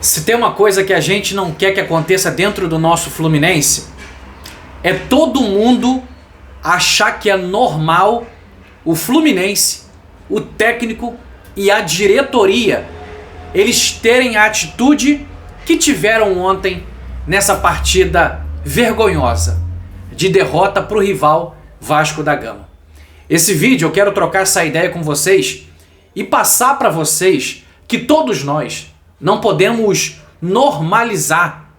Se tem uma coisa que a gente não quer que aconteça dentro do nosso Fluminense, é todo mundo achar que é normal o Fluminense, o técnico e a diretoria, eles terem a atitude que tiveram ontem nessa partida vergonhosa de derrota para o rival Vasco da Gama. Esse vídeo eu quero trocar essa ideia com vocês e passar para vocês que todos nós não podemos normalizar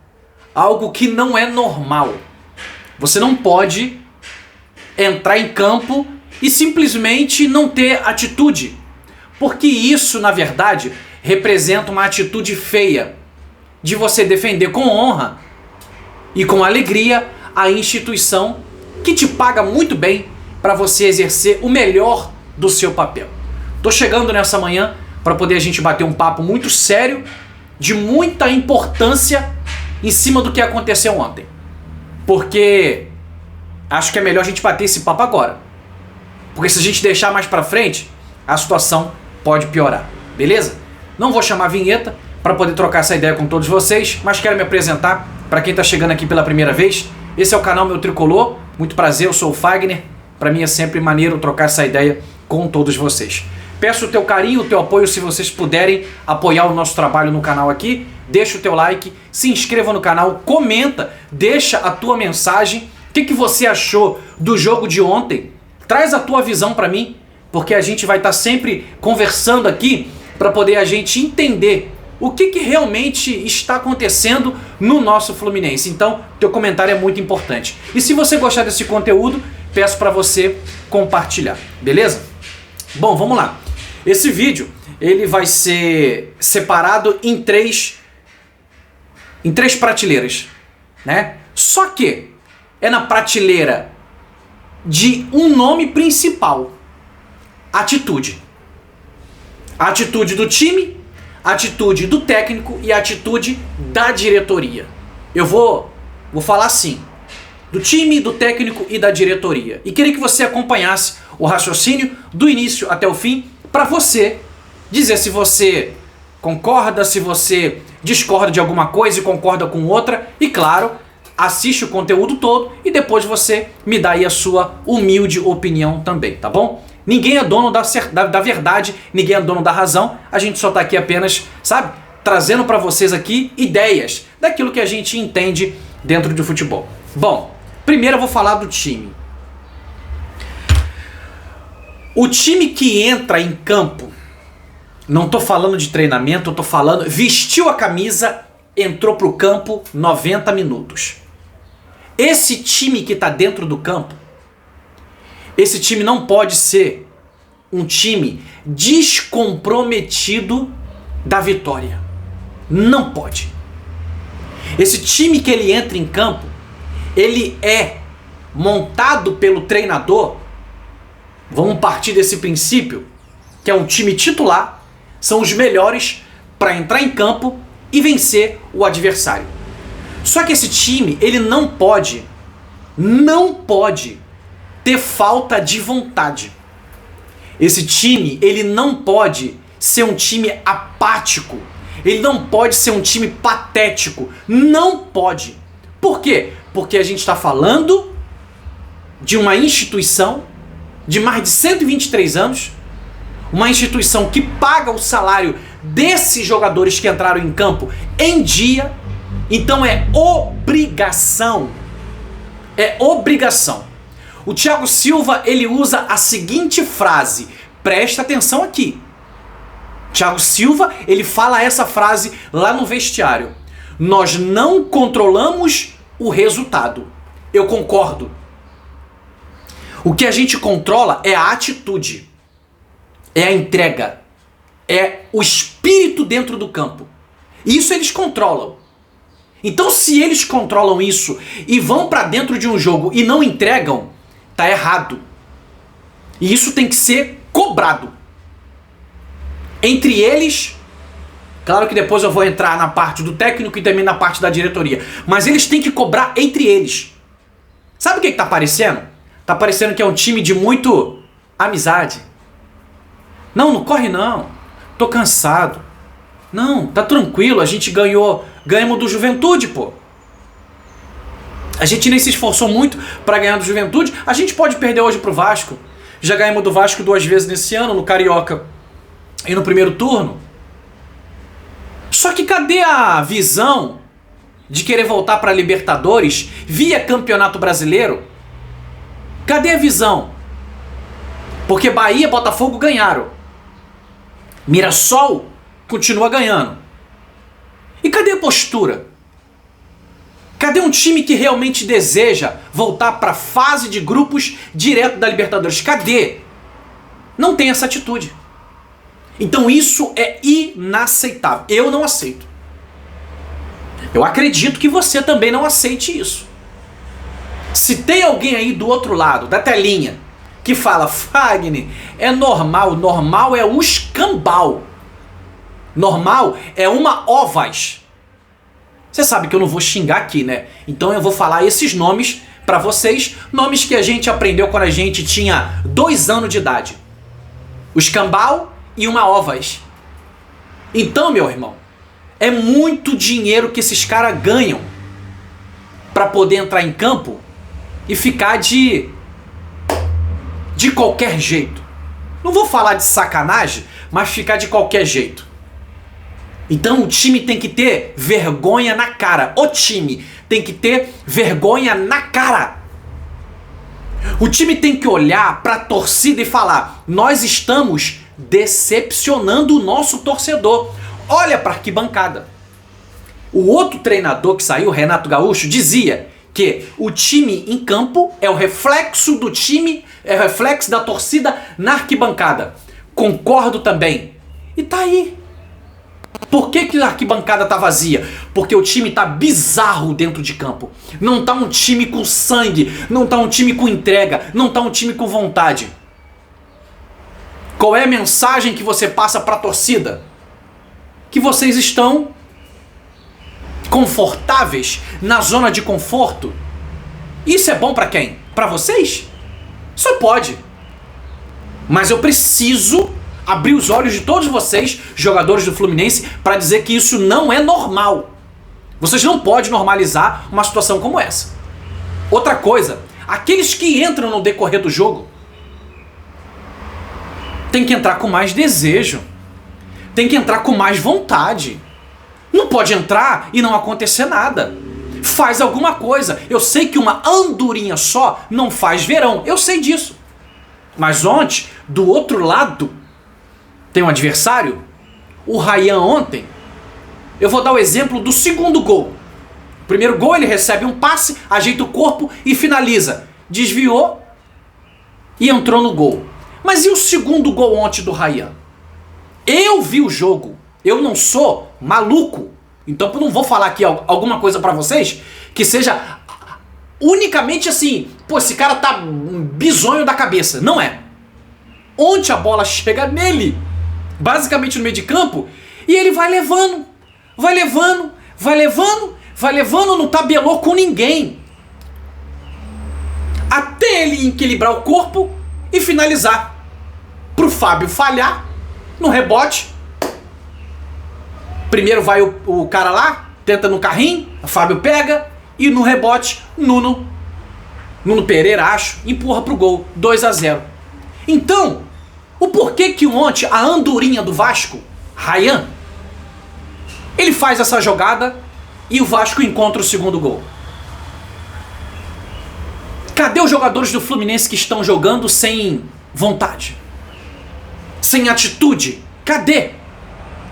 algo que não é normal. Você não pode entrar em campo e simplesmente não ter atitude, porque isso, na verdade, representa uma atitude feia de você defender com honra e com alegria a instituição que te paga muito bem para você exercer o melhor do seu papel. Tô chegando nessa manhã para poder a gente bater um papo muito sério, de muita importância em cima do que aconteceu ontem. Porque acho que é melhor a gente bater esse papo agora. Porque se a gente deixar mais pra frente, a situação pode piorar. Beleza? Não vou chamar a vinheta para poder trocar essa ideia com todos vocês, mas quero me apresentar para quem tá chegando aqui pela primeira vez. Esse é o canal Meu Tricolor. Muito prazer, eu sou o Fagner. Para mim é sempre maneiro trocar essa ideia com todos vocês. Peço o teu carinho, o teu apoio, se vocês puderem apoiar o nosso trabalho no canal aqui. Deixa o teu like, se inscreva no canal, comenta, deixa a tua mensagem. O que você achou do jogo de ontem? Traz a tua visão para mim, porque a gente vai estar sempre conversando aqui para poder a gente entender o que realmente está acontecendo no nosso Fluminense. Então, teu comentário é muito importante. E se você gostar desse conteúdo, peço para você compartilhar, beleza? Bom, vamos lá. Esse vídeo, ele vai ser separado em três prateleiras, né? Só que é na prateleira de um nome principal: atitude. A atitude do time, a atitude do técnico e a atitude da diretoria. Eu vou falar assim: do time, do técnico e da diretoria. E queria que você acompanhasse o raciocínio do início até o fim, para você dizer se você concorda, se você discorda de alguma coisa e concorda com outra. E claro, assiste o conteúdo todo e depois você me dá aí a sua humilde opinião também, tá bom? Ninguém é dono da verdade, ninguém é dono da razão. A gente só tá aqui apenas, sabe, trazendo para vocês aqui ideias daquilo que a gente entende dentro do futebol. Bom, primeiro eu vou falar do time. O time que entra em campo, não tô falando de treinamento, eu tô falando, vestiu a camisa, entrou pro campo 90 minutos. Esse time que tá dentro do campo, esse time não pode ser um time descomprometido da vitória. Não pode. Esse time que ele entra em campo, ele é montado pelo treinador. Vamos partir desse princípio, que é um time titular, são os melhores para entrar em campo e vencer o adversário. Só que esse time, ele não pode ter falta de vontade. Esse time, ele não pode ser um time apático. Ele não pode ser um time patético. Não pode. Por quê? Porque a gente está falando de uma instituição de mais de 123 anos, uma instituição que paga o salário desses jogadores que entraram em campo em dia. Então é obrigação. É obrigação. O Thiago Silva, ele usa a seguinte frase. Presta atenção aqui. Thiago Silva, ele fala essa frase lá no vestiário: nós não controlamos o resultado. Eu concordo. O que a gente controla é a atitude, é a entrega, é o espírito dentro do campo. Isso eles controlam. Então, se eles controlam isso e vão pra dentro de um jogo e não entregam, tá errado. E isso tem que ser cobrado. Entre eles, claro que depois eu vou entrar na parte do técnico e também na parte da diretoria, mas eles têm que cobrar entre eles. Sabe o que tá parecendo? Tá parecendo que é um time de muito amizade. Não corre não. Tô cansado. Não, tá tranquilo, a gente ganhamos do Juventude, pô. A gente nem se esforçou muito para ganhar do Juventude, a gente pode perder hoje pro Vasco. Já ganhamos do Vasco 2 vezes nesse ano, no Carioca e no primeiro turno. Só que cadê a visão de querer voltar para Libertadores via Campeonato Brasileiro? Cadê a visão? Porque Bahia e Botafogo ganharam. Mirassol continua ganhando. E cadê a postura? Cadê um time que realmente deseja voltar para a fase de grupos direto da Libertadores? Cadê? Não tem essa atitude. Então isso é inaceitável. Eu não aceito. Eu acredito que você também não aceite isso. Se tem alguém aí do outro lado da telinha que fala, Fagner, é normal, normal é um escambau. Normal é uma ovas. Você sabe que eu não vou xingar aqui, né? Então eu vou falar esses nomes pra vocês, nomes que a gente aprendeu quando a gente tinha 2 anos de idade. O escambau e uma ovas. Então, meu irmão, é muito dinheiro que esses caras ganham pra poder entrar em campo e ficar de qualquer jeito. Não vou falar de sacanagem, mas ficar de qualquer jeito. Então o time tem que ter vergonha na cara. O time tem que ter vergonha na cara. O time tem que olhar pra torcida e falar, nós estamos decepcionando o nosso torcedor. Olha pra arquibancada. O outro treinador que saiu, Renato Gaúcho, dizia que o time em campo é o reflexo do time, é o reflexo da torcida na arquibancada. Concordo também. E tá aí. Por que a arquibancada tá vazia? Porque o time tá bizarro dentro de campo. Não tá um time com sangue, não tá um time com entrega, não tá um time com vontade. Qual é a mensagem que você passa pra torcida? Que vocês estão confortáveis na zona de conforto. Isso é bom pra quem? Pra vocês? Só pode. Mas eu preciso abrir os olhos de todos vocês, jogadores do Fluminense, para dizer que isso não é normal. Vocês não podem normalizar uma situação como essa. Outra coisa, aqueles que entram no decorrer do jogo tem que entrar com mais desejo, tem que entrar com mais vontade. Não pode entrar e não acontecer nada. Faz alguma coisa. Eu sei que uma andorinha só não faz verão, eu sei disso. Mas ontem, do outro lado, tem um adversário, o Ryan ontem. Eu vou dar o exemplo do segundo gol. O primeiro gol ele recebe um passe, ajeita o corpo e finaliza. Desviou e entrou no gol. Mas e o segundo gol ontem do Ryan? Eu vi o jogo. Eu não sou maluco. Então eu não vou falar aqui alguma coisa pra vocês que seja unicamente assim, pô, esse cara tá bizonho da cabeça. Não é. Ontem a bola chega nele, basicamente no meio de campo, e ele vai levando, vai levando, vai levando, vai levando, não tabelou com ninguém. Até ele equilibrar o corpo e finalizar. Pro Fábio falhar no rebote. Primeiro vai o cara lá, tenta no carrinho, o Fábio pega, e no rebote, Nuno Pereira, acho, empurra pro gol, 2-0. Então, o porquê que ontem a andorinha do Vasco, Ryan, ele faz essa jogada e o Vasco encontra o segundo gol? Cadê os jogadores do Fluminense que estão jogando sem vontade? Sem atitude? Cadê?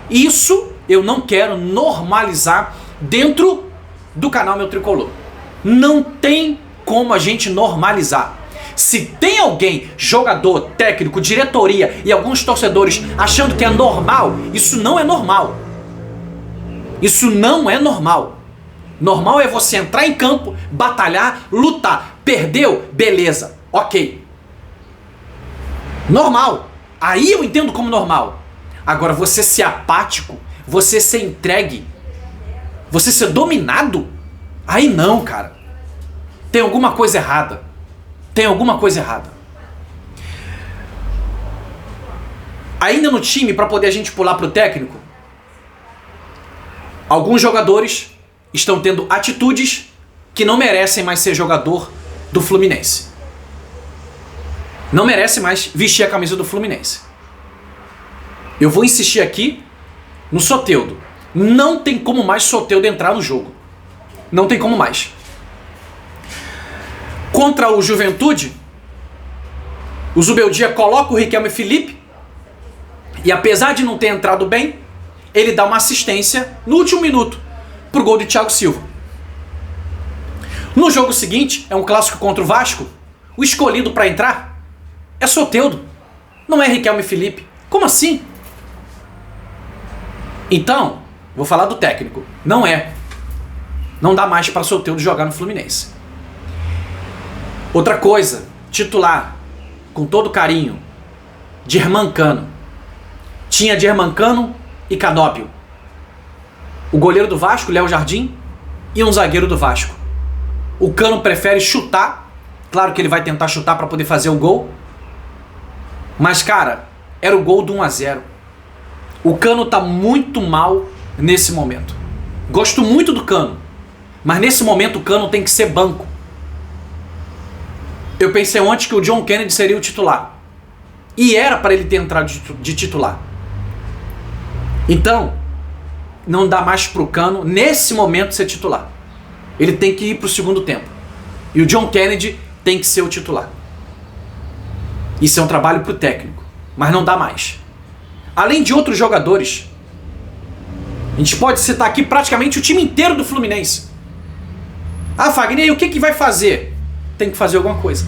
Isso eu não quero normalizar dentro do canal Meu Tricolor. Não tem como a gente normalizar. Se tem alguém, jogador, técnico, diretoria e alguns torcedores achando que é normal, isso não é normal. Isso não é normal. Normal é você entrar em campo, batalhar, lutar. Perdeu? Beleza, ok. Normal. Aí eu entendo como normal. Agora você ser apático, você ser entregue, você ser dominado, aí não, cara. Tem alguma coisa errada. Tem alguma coisa errada. Ainda no time, para poder a gente pular pro técnico, Alguns jogadores estão tendo atitudes que não merecem mais ser jogador do Fluminense. Não merece mais vestir a camisa do Fluminense. Eu vou insistir aqui no Soteldo. Não tem como mais Soteldo entrar no jogo. Não tem como mais. Contra o Juventude, o Zubeldia coloca o Riquelme Felipe e, apesar de não ter entrado bem, ele dá uma assistência no último minuto pro gol de Thiago Silva. No jogo seguinte, é um clássico contra o Vasco, o escolhido para entrar é Soteldo, não é Riquelme Felipe. Como assim? Então, vou falar do técnico. Não dá mais para Soteldo jogar no Fluminense. Outra coisa, titular, com todo carinho, Germancano. Tinha Germancano e Canóbio. O goleiro do Vasco, Léo Jardim, e um zagueiro do Vasco. O Cano prefere chutar. Claro que ele vai tentar chutar para poder fazer o gol. Mas, cara, era o gol do 1-0. O Cano tá muito mal nesse momento. Gosto muito do Cano. Mas nesse momento o Cano tem que ser banco. Eu pensei ontem que o John Kennedy seria o titular. E era para ele ter entrado de titular. Então, não dá mais pro Cano, nesse momento, ser titular. Ele tem que ir pro segundo tempo. E o John Kennedy tem que ser o titular. Isso é um trabalho pro técnico. Mas não dá mais. Além de outros jogadores, a gente pode citar aqui praticamente o time inteiro do Fluminense. Ah, Fagner, e o que vai fazer? Tem que fazer alguma coisa.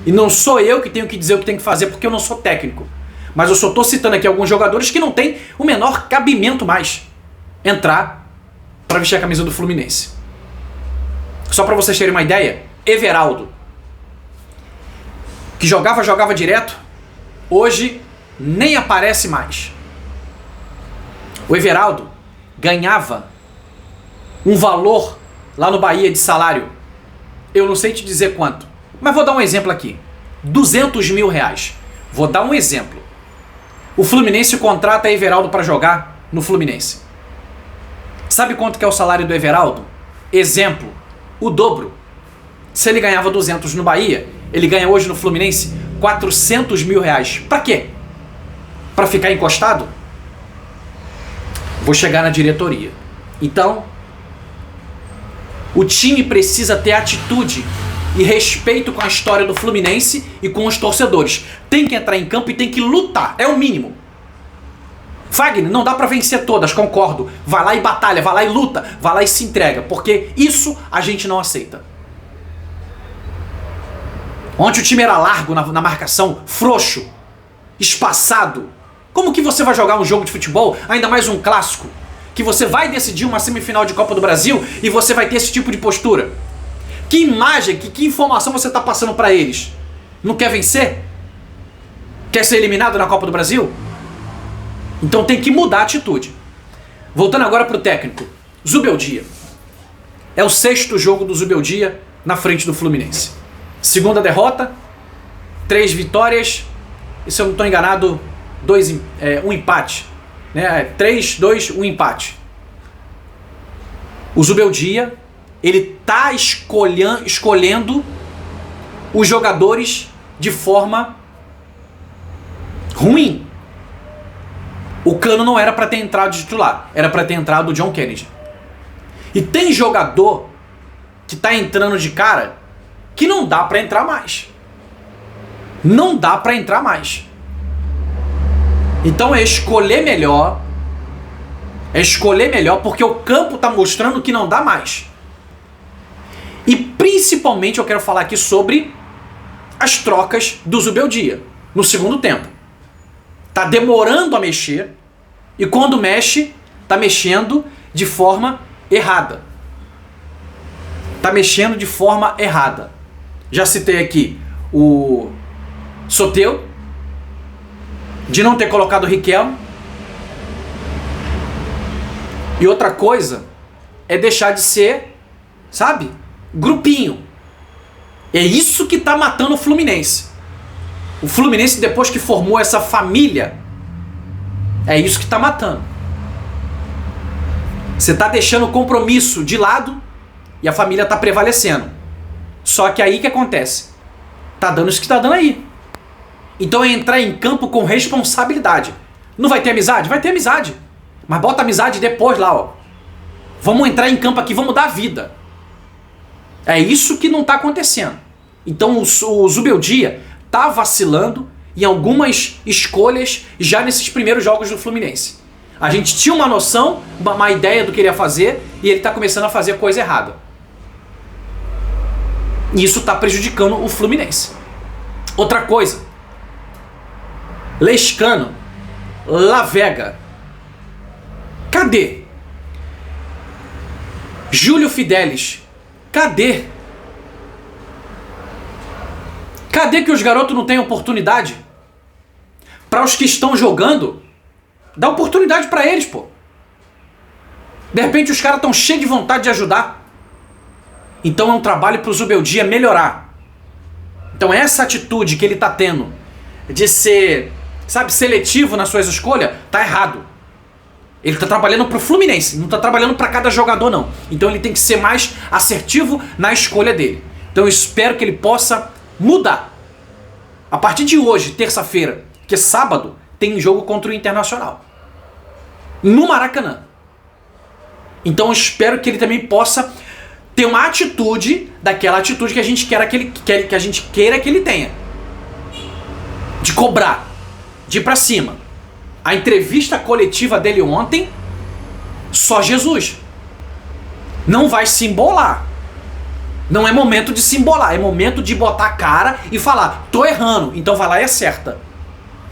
E não sou eu que tenho que dizer o que tem que fazer, porque eu não sou técnico. Mas eu só estou citando aqui alguns jogadores que não têm o menor cabimento mais entrar para vestir a camisa do Fluminense. Só para vocês terem uma ideia, Everaldo, que jogava direto, hoje nem aparece mais. O Everaldo ganhava um valor lá no Bahia de salário, eu não sei te dizer quanto, mas vou dar um exemplo aqui, 200 mil reais. Vou dar um exemplo. O Fluminense contrata Everaldo para jogar no Fluminense. Sabe quanto que é o salário do Everaldo? Exemplo, o dobro. Se ele ganhava 200 no Bahia, ele ganha hoje no Fluminense 400 mil reais. Pra quê? Pra ficar encostado? Vou chegar na diretoria. Então, o time precisa ter atitude e respeito com a história do Fluminense e com os torcedores. Tem que entrar em campo e tem que lutar, é o mínimo. Fagner, não dá pra vencer todas, concordo. Vai lá e batalha, vai lá e luta, vai lá e se entrega, porque isso a gente não aceita. Ontem o time era largo na marcação, frouxo, espaçado. Como que você vai jogar um jogo de futebol, ainda mais um clássico, que você vai decidir uma semifinal de Copa do Brasil e você vai ter esse tipo de postura? Que imagem, que informação você está passando para eles? Não quer vencer? Quer ser eliminado na Copa do Brasil? Então tem que mudar a atitude. Voltando agora para o técnico, Zubeldia. É o 6º jogo do Zubeldia na frente do Fluminense. Segunda derrota, 3 vitórias, e se eu não estou enganado, um empate. Né? 3, 2, 1 empate. O Zubeldia, ele está escolhendo os jogadores de forma ruim. O Cano não era para ter entrado de titular, era para ter entrado o John Kennedy. E tem jogador que tá entrando de cara que não dá para entrar mais. Não dá para entrar mais. Então é escolher melhor. É escolher melhor porque o campo tá mostrando que não dá mais. E principalmente eu quero falar aqui sobre as trocas do Zubeldia no segundo tempo. Tá demorando a mexer e quando mexe, tá mexendo de forma errada. Tá mexendo de forma errada. Já citei aqui o Soteldo, de não ter colocado o Riquelme. E outra coisa é deixar de ser, sabe, grupinho. É isso que tá matando o Fluminense. O Fluminense, depois que formou essa família, é isso que tá matando. Você está deixando o compromisso de lado e a família está prevalecendo. Só que aí que acontece? Tá dando isso que tá dando aí. Então é entrar em campo com responsabilidade. Não vai ter amizade? Vai ter amizade. Mas bota amizade depois lá, ó. Vamos entrar em campo aqui, vamos dar a vida. É isso que não tá acontecendo. Então o Zubeldia tá vacilando em algumas escolhas já nesses primeiros jogos do Fluminense. A gente tinha uma noção, uma ideia do que ele ia fazer e ele tá começando a fazer a coisa errada. E isso tá prejudicando o Fluminense. Outra coisa. Lescano, Lavega. Cadê? Júlio Fidelis. Cadê? Cadê que os garotos não têm oportunidade? Para os que estão jogando, dá oportunidade para eles, pô. De repente os caras estão cheios de vontade de ajudar. Então é um trabalho para o Zubeldia melhorar. Então essa atitude que ele tá tendo de ser, sabe, seletivo nas suas escolhas, tá errado. Ele tá trabalhando pro Fluminense, não tá trabalhando para cada jogador não. Então ele tem que ser mais assertivo na escolha dele. Então eu espero que ele possa mudar. A partir de hoje, terça-feira, que é sábado, tem jogo contra o Internacional. No Maracanã. Então eu espero que ele também possa ter uma atitude, daquela atitude que a gente queira que ele tenha. De cobrar, de ir pra cima. A entrevista coletiva dele ontem, só Jesus. Não vai se embolar. Não é momento de se embolar, é momento de botar a cara e falar, tô errando, então vai lá e acerta.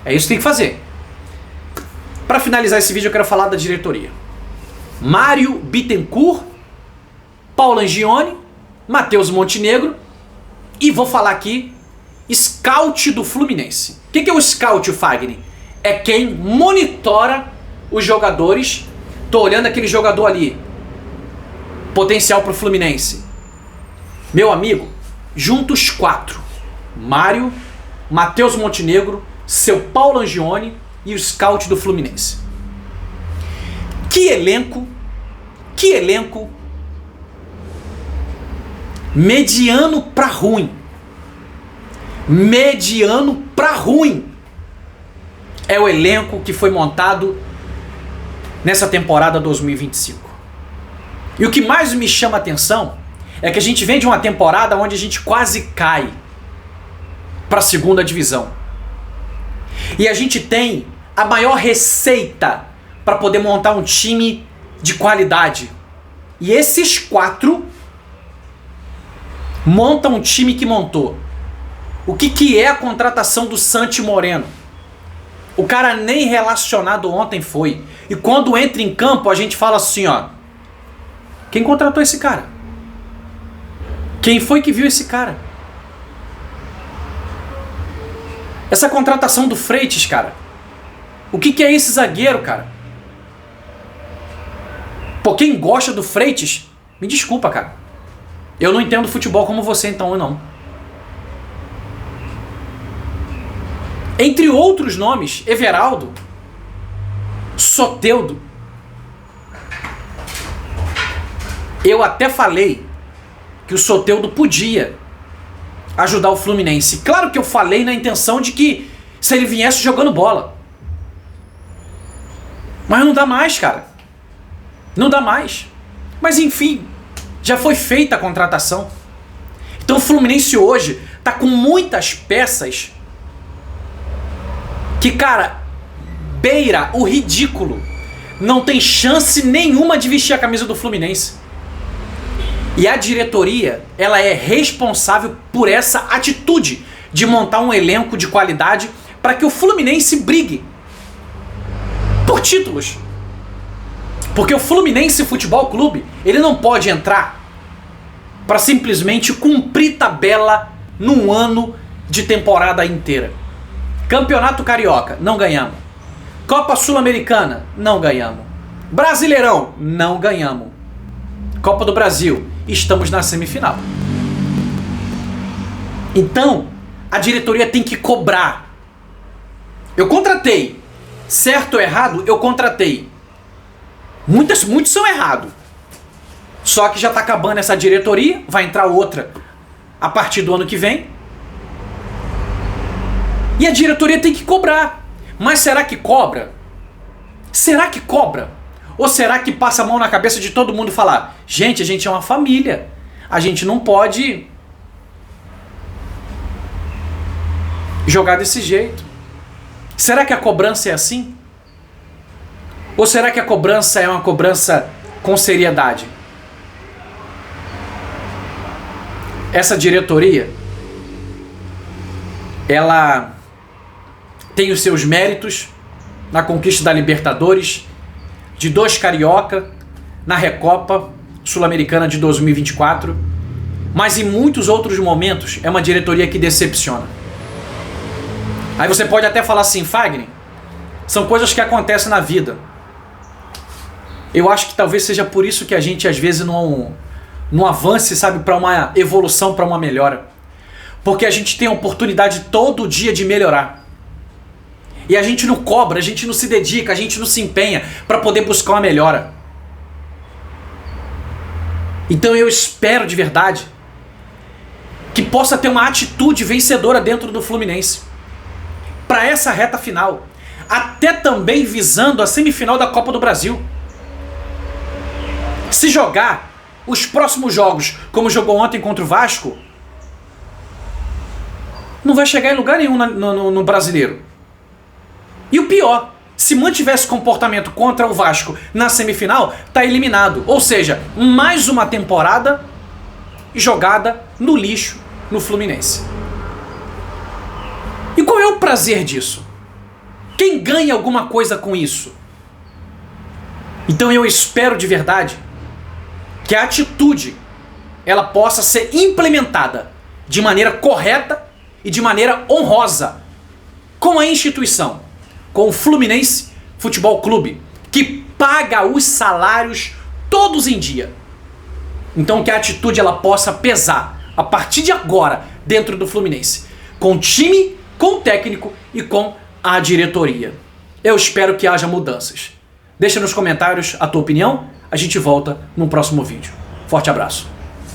É isso que tem que fazer. Para finalizar esse vídeo eu quero falar da diretoria. Mário Bittencourt, Paulo Angione, Matheus Montenegro e vou falar aqui, scout do Fluminense. O que é o scout, Fagner? É quem monitora os jogadores. Tô olhando aquele jogador ali, potencial pro Fluminense. Meu amigo, juntos 4. Mário, Matheus Montenegro, seu Paulo Angione e o scout do Fluminense. Que elenco mediano pra ruim. Mediano pra ruim. É o elenco que foi montado nessa temporada 2025. E o que mais me chama a atenção é que a gente vem de uma temporada onde a gente quase cai para a segunda divisão. E a gente tem a maior receita para poder montar um time de qualidade. E esses 4 montam um time que montou. O que é a contratação do Santi Moreno? O cara nem relacionado ontem foi. E quando entra em campo, a gente fala assim, ó. Quem contratou esse cara? Quem foi que viu esse cara? Essa contratação do Freitas, cara. O que é esse zagueiro, cara? Pô, quem gosta do Freitas, me desculpa, cara. Eu não entendo futebol como você, então eu não. Entre outros nomes, Everaldo, Soteldo. Eu até falei que o Soteldo podia ajudar o Fluminense. Claro que eu falei na intenção de que se ele viesse jogando bola. Mas não dá mais, cara. Não dá mais. Mas enfim, já foi feita a contratação. Então o Fluminense hoje tá com muitas peças que, cara, beira o ridículo. Não tem chance nenhuma de vestir a camisa do Fluminense. E a diretoria, ela é responsável por essa atitude de montar um elenco de qualidade para que o Fluminense brigue por títulos. Porque o Fluminense Futebol Clube, ele não pode entrar para simplesmente cumprir tabela num ano de temporada inteira. Campeonato Carioca, não ganhamos. Copa Sul-Americana, não ganhamos. Brasileirão, não ganhamos. Copa do Brasil, estamos na semifinal. Então, a diretoria tem que cobrar. Eu contratei. Certo ou errado, eu contratei. Muitos são errados. Só que já está acabando essa diretoria, vai entrar outra a partir do ano que vem. E a diretoria tem que cobrar. Mas será que cobra? Será que cobra? Ou será que passa a mão na cabeça de todo mundo e falar: gente, a gente é uma família. A gente não pode jogar desse jeito. Será que a cobrança é assim? Ou será que a cobrança é uma cobrança com seriedade? Essa diretoria, ela tem os seus méritos na conquista da Libertadores, de 2 Carioca, na Recopa Sul-Americana de 2024, mas em muitos outros momentos é uma diretoria que decepciona. Aí você pode até falar assim: Fagner, são coisas que acontecem na vida. Eu acho que talvez seja por isso que a gente às vezes não avance, sabe, para uma evolução, para uma melhora. Porque a gente tem a oportunidade todo dia de melhorar. E a gente não cobra, a gente não se dedica, a gente não se empenha para poder buscar uma melhora. Então eu espero de verdade que possa ter uma atitude vencedora dentro do Fluminense para essa reta final, até também visando a semifinal da Copa do Brasil. Se jogar os próximos jogos como jogou ontem contra o Vasco, não vai chegar em lugar nenhum no Brasileiro. E o pior, se mantiver esse comportamento contra o Vasco na semifinal, tá eliminado. Ou seja, mais uma temporada jogada no lixo no Fluminense. E qual é o prazer disso? Quem ganha alguma coisa com isso? Então eu espero de verdade que a atitude ela possa ser implementada de maneira correta e de maneira honrosa com a instituição, com o Fluminense Futebol Clube, que paga os salários todos em dia. Então que a atitude ela possa pesar a partir de agora dentro do Fluminense, com o time, com o técnico e com a diretoria. Eu espero que haja mudanças. Deixa nos comentários a tua opinião, a gente volta no próximo vídeo. Forte abraço.